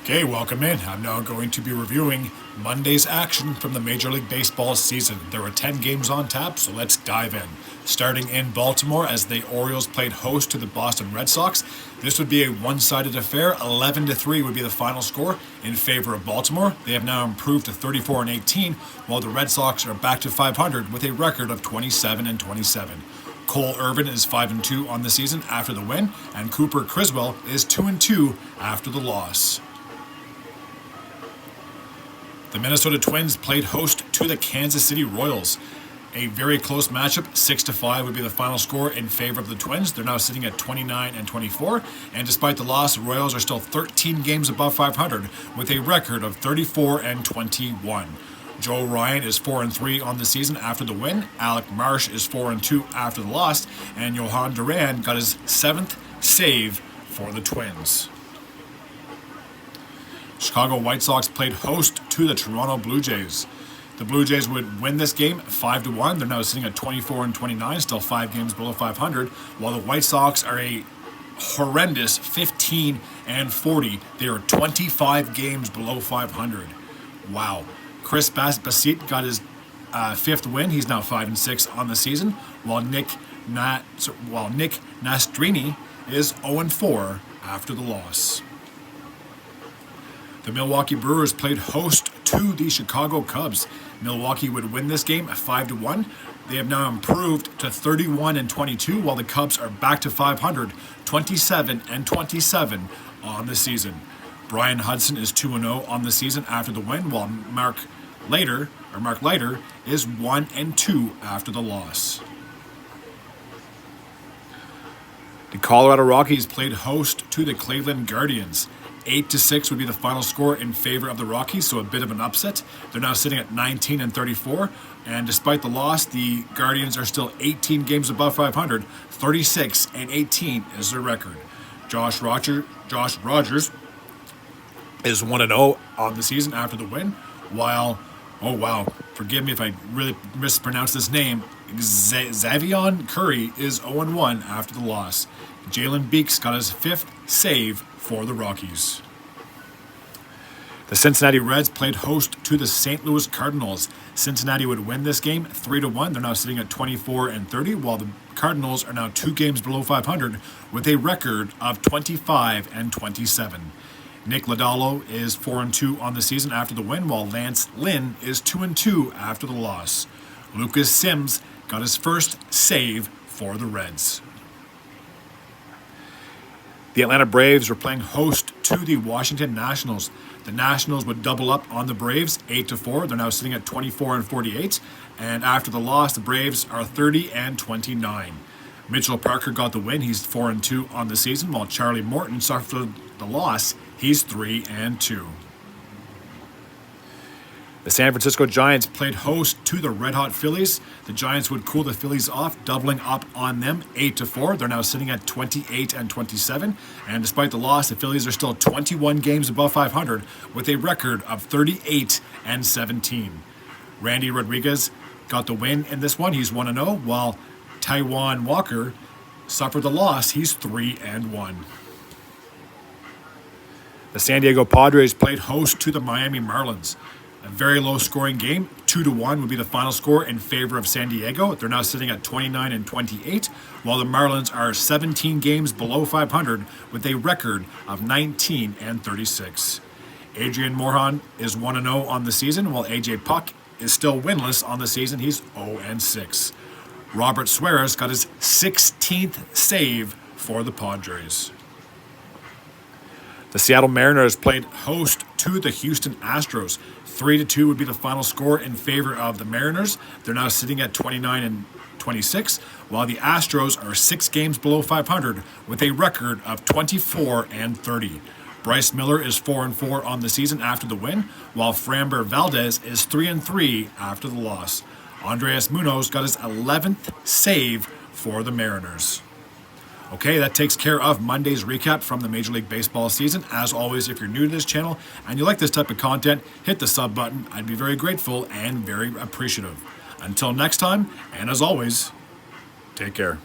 Okay, welcome in. I'm now going to be reviewing Monday's action from the Major League Baseball season. There were 10 games on tap, so let's dive in. Starting in Baltimore as the Orioles played host to the Boston Red Sox. This would be a one-sided affair. 11-3 would be the final score in favor of Baltimore. They have now improved to 34-18, while the Red Sox are back to 500 with a record of 27-27. Cole Irvin is 5-2 on the season after the win, and Cooper Criswell is 2-2 after the loss. The Minnesota Twins played host to the Kansas City Royals. A very close matchup, 6-5 would be the final score in favor of the Twins. They're now sitting at 29-24, and despite the loss, the Royals are still 13 games above 500 with a record of 34-21. Joe Ryan is 4-3 on the season after the win. Alec Marsh is 4-2 after the loss, and Johan Duran got his 7th save for the Twins. Chicago White Sox played host to the Toronto Blue Jays. The Blue Jays would win this game 5-1. They're now sitting at 24-29, still 5 games below 500, while the White Sox are a horrendous 15-40. They are 25 games below 500. Wow. Chris Bassett got his 5th win. He's now 5-6 on the season, while Nick Nastrini is 0-4 after the loss. The Milwaukee Brewers played host to the Chicago Cubs. Milwaukee would win this game 5-1. They have now improved to 31-22, while the Cubs are back to 500, 27-27 on the season. Brian Hudson is 2-0 on the season after the win, while Mark Leiter is 1-2 after the loss. The Colorado Rockies played host to the Cleveland Guardians. 8-6 would be the final score in favor of the Rockies, so a bit of an upset. They're now sitting at 19-34, and despite the loss, the Guardians are still 18 games above 500. 36-18 is their record. Josh Rogers is 1-0 on the season after the win, while, forgive me if I really mispronounce this name, Xavion Curry is 0-1 after the loss. Jalen Beeks got his 5th save for the Rockies. The Cincinnati Reds played host to the St. Louis Cardinals. Cincinnati would win this game 3-1. They're now sitting at 24-30, while the Cardinals are now 2 games below 500 with a record of 25-27. Nick Lodolo is 4-2 on the season after the win, while Lance Lynn is 2-2 after the loss. Lucas Sims got his 1st save for the Reds. The Atlanta Braves were playing host to the Washington Nationals. The Nationals would double up on the Braves 8-4. They're now sitting at 24-48. And after the loss, the Braves are 30-29. Mitchell Parker got the win. He's 4-2 on the season, while Charlie Morton suffered the loss. He's 3-2. The San Francisco Giants played host to the Red Hot Phillies. The Giants would cool the Phillies off, doubling up on them 8-4. They're now sitting at 28-27. And despite the loss, the Phillies are still 21 games above 500 with a record of 38-17. Randy Rodriguez got the win in this one. He's 1-0, while Taijuan Walker suffered the loss. He's 3-1. The San Diego Padres played host to the Miami Marlins. A very low-scoring game, 2-1 would be the final score in favor of San Diego. They're now sitting at 29-28, while the Marlins are 17 games below 500 with a record of 19-36. Adrian Morejon is 1-0 on the season, while AJ Puck is still winless on the season. He's 0-6. Robert Suarez got his 16th save for the Padres. The Seattle Mariners played host to the Houston Astros. 3-2 would be the final score in favor of the Mariners. They're now sitting at 29-26, while the Astros are 6 games below 500 with a record of 24-30. Bryce Miller is 4-4 on the season after the win, while Framber Valdez is 3-3 after the loss. Andres Munoz got his 11th save for the Mariners. Okay, that takes care of Monday's recap from the Major League Baseball season. As always, if you're new to this channel and you like this type of content, hit the sub button. I'd be very grateful and very appreciative. Until next time, and as always, take care.